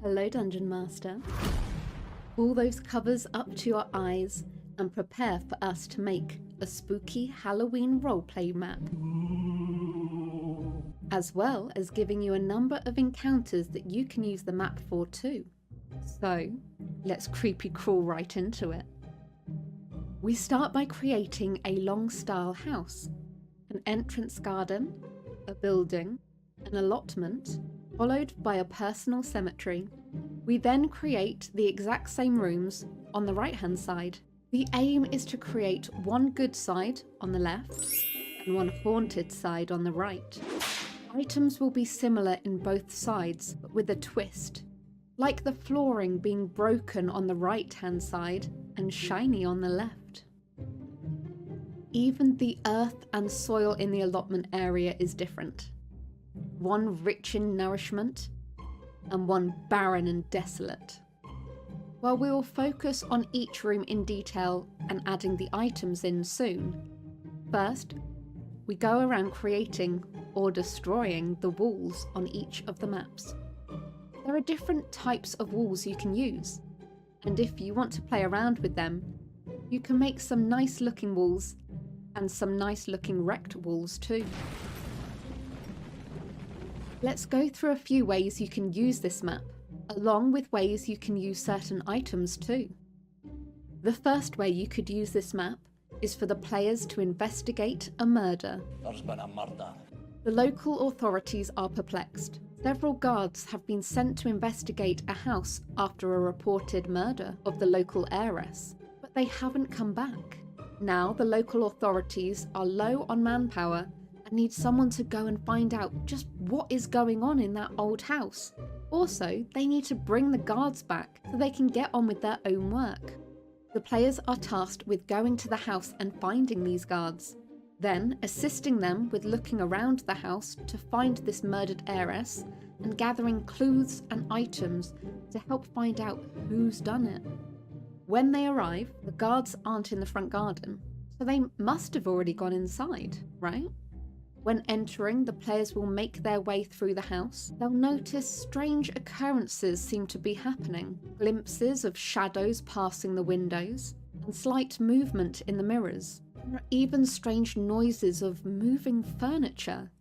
Hello, Dungeon Master. Pull those covers up to your eyes and prepare for us to make a spooky Halloween roleplay map, as well as giving you a number of encounters that you can use the map for too. So, let's creepy crawl right into it. We start by creating a long-style house, an entrance garden, a building, an allotment, followed by a personal cemetery. We then create the exact same rooms on the right-hand side. The aim is to create one good side on the left and one haunted side on the right. Items will be similar in both sides, but with a twist, like the flooring being broken on the right-hand side and shiny on the left. Even the earth and soil in the allotment area is different. One rich in nourishment, and one barren and desolate. While we will focus on each room in detail and adding the items in soon, first, we go around creating or destroying the walls on each of the maps. There are different types of walls you can use, and if you want to play around with them, you can make some nice looking walls and some nice looking wrecked walls too. Let's go through a few ways you can use this map, along with ways you can use certain items too. The first way you could use this map is for the players to investigate a murder. The local authorities are perplexed. Several guards have been sent to investigate a house after a reported murder of the local heiress, but they haven't come back. Now the local authorities are low on manpower and need someone to go and find out just what is going on in that old house. Also, they need to bring the guards back so they can get on with their own work. The players are tasked with going to the house and finding these guards, then assisting them with looking around the house to find this murdered heiress and gathering clues and items to help find out who's done it. When they arrive, the guards aren't in the front garden, so they must have already gone inside, right? When entering, the players will make their way through the house. They'll notice strange occurrences seem to be happening. Glimpses of shadows passing the windows, and slight movement in the mirrors. There are even strange noises of moving furniture.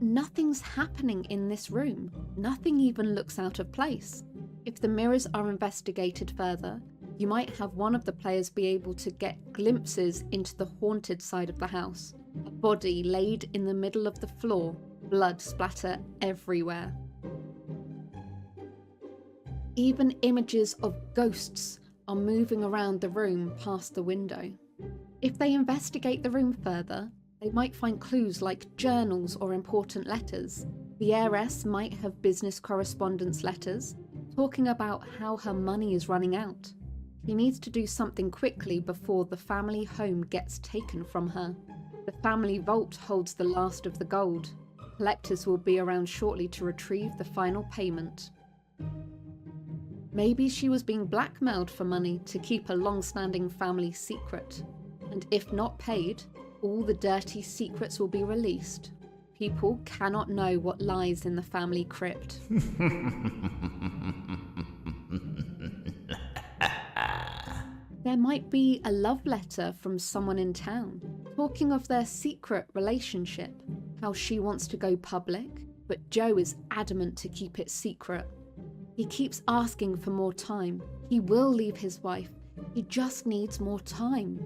Nothing's happening in this room. Nothing even looks out of place. If the mirrors are investigated further, you might have one of the players be able to get glimpses into the haunted side of the house. A body laid in the middle of the floor, blood splatter everywhere. Even images of ghosts are moving around the room past the window. If they investigate the room further, they might find clues like journals or important letters. The heiress might have business correspondence letters, talking about how her money is running out. She needs to do something quickly before the family home gets taken from her. The family vault holds the last of the gold. Collectors will be around shortly to retrieve the final payment. Maybe she was being blackmailed for money to keep a long-standing family secret. And if not paid, all the dirty secrets will be released. People cannot know what lies in the family crypt. There might be a love letter from someone in town, talking of their secret relationship, how she wants to go public, but Joe is adamant to keep it secret. He keeps asking for more time. He will leave his wife. He just needs more time.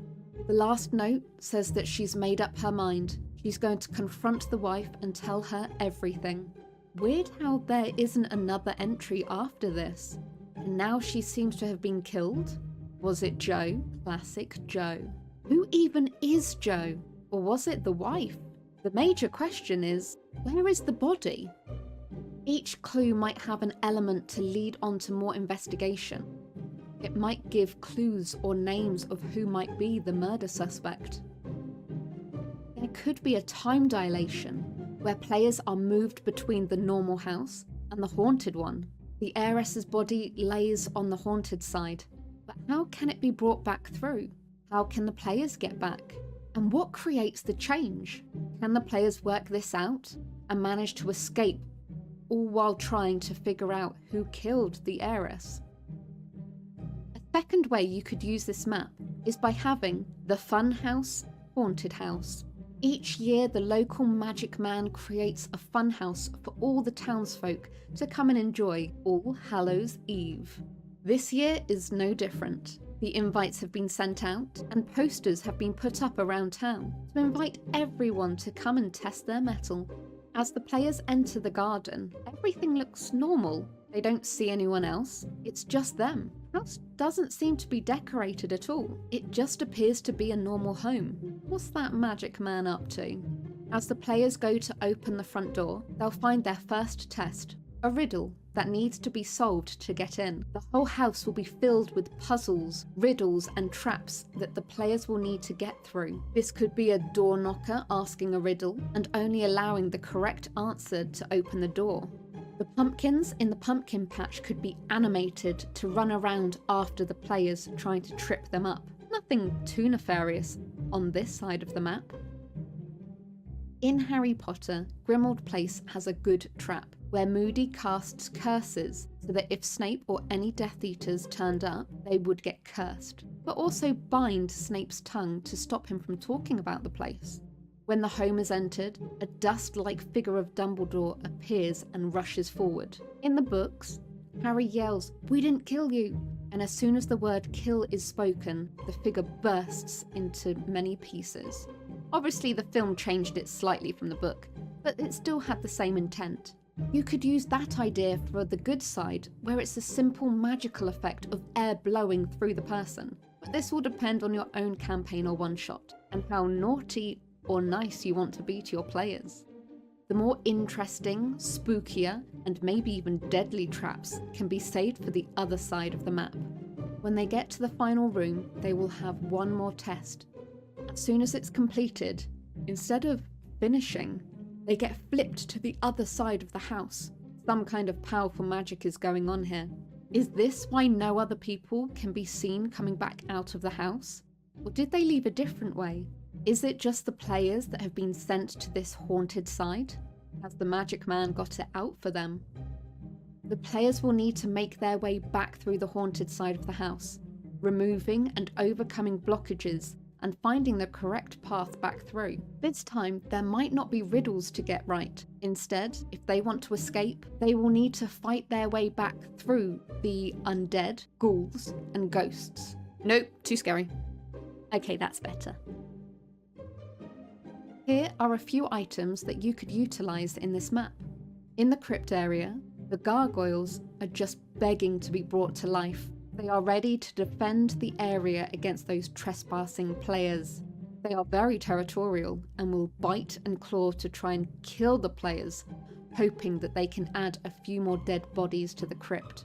The last note says that she's made up her mind. She's going to confront the wife and tell her everything. Weird how there isn't another entry after this. And now she seems to have been killed? Was it Joe? Classic Joe. Who even is Joe? Or was it the wife? The major question is, where is the body? Each clue might have an element to lead on to more investigation. It might give clues or names of who might be the murder suspect. There could be a time dilation, where players are moved between the normal house and the haunted one. The heiress's body lays on the haunted side, but how can it be brought back through? How can the players get back? And what creates the change? Can the players work this out and manage to escape all while trying to figure out who killed the heiress. A second way you could use this map is by having the Fun House, Haunted House. Each year, the local magic man creates a fun house for all the townsfolk to come and enjoy All Hallows Eve. This year is no different. The invites have been sent out and posters have been put up around town to invite everyone to come and test their mettle. As the players enter the garden, everything looks normal. They don't see anyone else, it's just them. The house doesn't seem to be decorated at all. It just appears to be a normal home. What's that magic man up to? As the players go to open the front door, they'll find their first test, a riddle that needs to be solved to get in. The whole house will be filled with puzzles, riddles and traps that the players will need to get through. This could be a door knocker asking a riddle and only allowing the correct answer to open the door. The pumpkins in the pumpkin patch could be animated to run around after the players, trying to trip them up. Nothing too nefarious on this side of the map. In Harry Potter, Grimmauld Place has a good trap, where Moody casts curses so that if Snape or any Death Eaters turned up, they would get cursed, but also bind Snape's tongue to stop him from talking about the place. When the home is entered, a dust-like figure of Dumbledore appears and rushes forward. In the books, Harry yells, "We didn't kill you!" And as soon as the word kill is spoken, the figure bursts into many pieces. Obviously, the film changed it slightly from the book, but it still had the same intent. You could use that idea for the good side, where it's a simple magical effect of air blowing through the person. But this will depend on your own campaign or one-shot, and how naughty or nice you want to be to your players. The more interesting, spookier, and maybe even deadly traps can be saved for the other side of the map. When they get to the final room, they will have one more test. As soon as it's completed, instead of finishing, they get flipped to the other side of the house. Some kind of powerful magic is going on here. Is this why no other people can be seen coming back out of the house? Or did they leave a different way? Is it just the players that have been sent to this haunted side? Has the magic man got it out for them? The players will need to make their way back through the haunted side of the house, removing and overcoming blockages and finding the correct path back through. This time, there might not be riddles to get right. Instead, if they want to escape, they will need to fight their way back through the undead, ghouls, and ghosts. Nope, too scary. Okay, that's better. Here are a few items that you could utilise in this map. In the crypt area, the gargoyles are just begging to be brought to life. They are ready to defend the area against those trespassing players. They are very territorial and will bite and claw to try and kill the players, hoping that they can add a few more dead bodies to the crypt.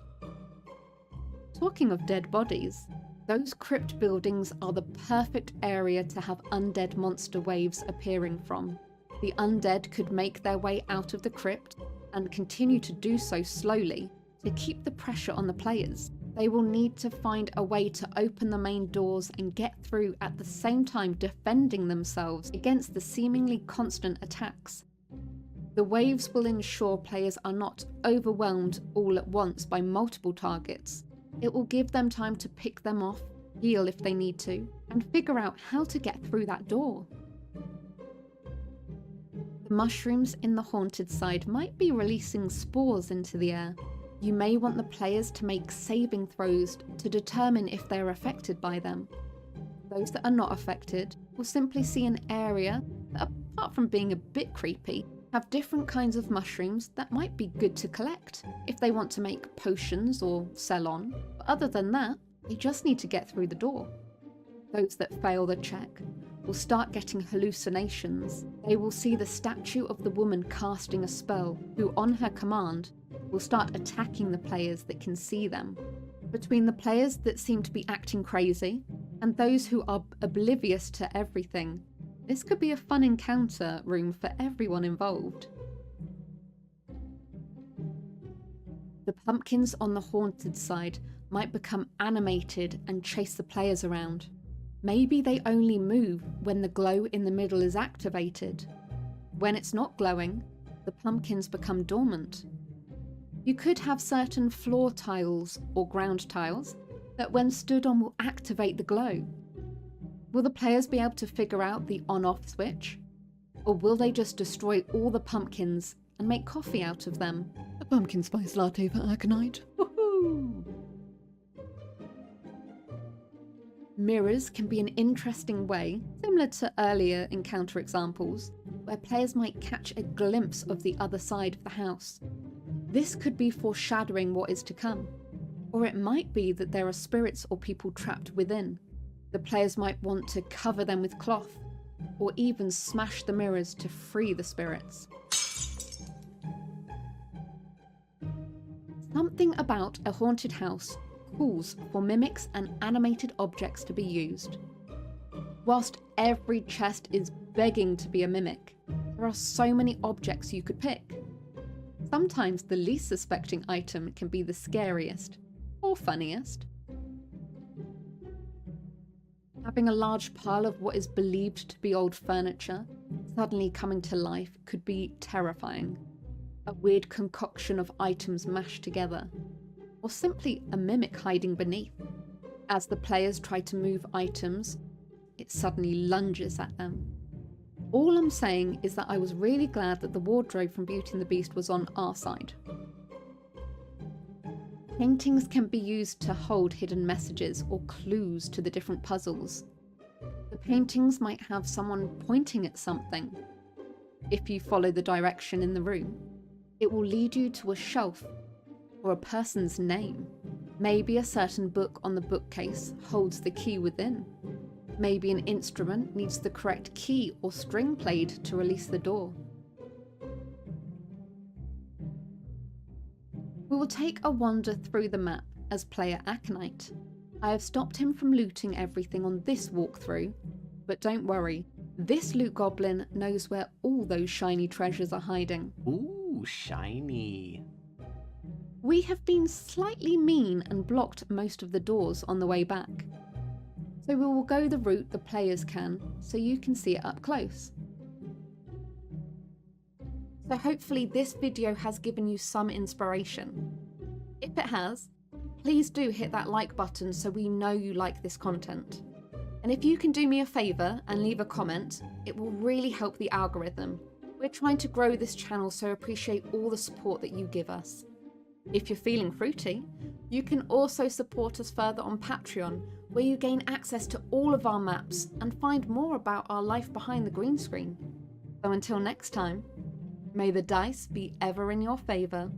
Talking of dead bodies, those crypt buildings are the perfect area to have undead monster waves appearing from. The undead could make their way out of the crypt and continue to do so slowly to keep the pressure on the players. They will need to find a way to open the main doors and get through at the same time defending themselves against the seemingly constant attacks. The waves will ensure players are not overwhelmed all at once by multiple targets. It will give them time to pick them off, heal if they need to, and figure out how to get through that door. The mushrooms in the haunted side might be releasing spores into the air. You may want the players to make saving throws to determine if they're affected by them. Those that are not affected will simply see an area that, apart from being a bit creepy, have different kinds of mushrooms that might be good to collect if they want to make potions or sell on. But other than that, they just need to get through the door. Those that fail the check will start getting hallucinations. They will see the statue of the woman casting a spell, who on her command will start attacking the players that can see them. Between the players that seem to be acting crazy and those who are oblivious to everything, this could be a fun encounter room for everyone involved. The pumpkins on the haunted side might become animated and chase the players around. Maybe they only move when the glow in the middle is activated. When it's not glowing, the pumpkins become dormant. You could have certain floor tiles or ground tiles that when stood on will activate the glow. Will the players be able to figure out the on-off switch? Or will they just destroy all the pumpkins and make coffee out of them? A pumpkin spice latte for Aconite. Woohoo! Mirrors can be an interesting way, similar to earlier encounter examples, where players might catch a glimpse of the other side of the house. This could be foreshadowing what is to come, or it might be that there are spirits or people trapped within. The players might want to cover them with cloth, or even smash the mirrors to free the spirits. Something about a haunted house calls for mimics and animated objects to be used. Whilst every chest is begging to be a mimic, there are so many objects you could pick. Sometimes the least suspecting item can be the scariest or funniest. Having a large pile of what is believed to be old furniture suddenly coming to life could be terrifying. A weird concoction of items mashed together, or simply a mimic hiding beneath. As the players try to move items, it suddenly lunges at them. All I'm saying is that I was really glad that the wardrobe from Beauty and the Beast was on our side. Paintings can be used to hold hidden messages or clues to the different puzzles. The paintings might have someone pointing at something. If you follow the direction in the room, it will lead you to a shelf or a person's name. Maybe a certain book on the bookcase holds the key within. Maybe an instrument needs the correct key or string played to release the door. We will take a wander through the map as player Aconite. I have stopped him from looting everything on this walkthrough, but don't worry, this loot goblin knows where all those shiny treasures are hiding. Ooh, shiny. We have been slightly mean and blocked most of the doors on the way back. So we will go the route the players can, so you can see it up close. So hopefully this video has given you some inspiration. If it has, please do hit that like button so we know you like this content. And if you can do me a favour and leave a comment, it will really help the algorithm. We're trying to grow this channel, so appreciate all the support that you give us. If you're feeling fruity, you can also support us further on Patreon, where you gain access to all of our maps and find more about our life behind the green screen. So until next time, may the dice be ever in your favour.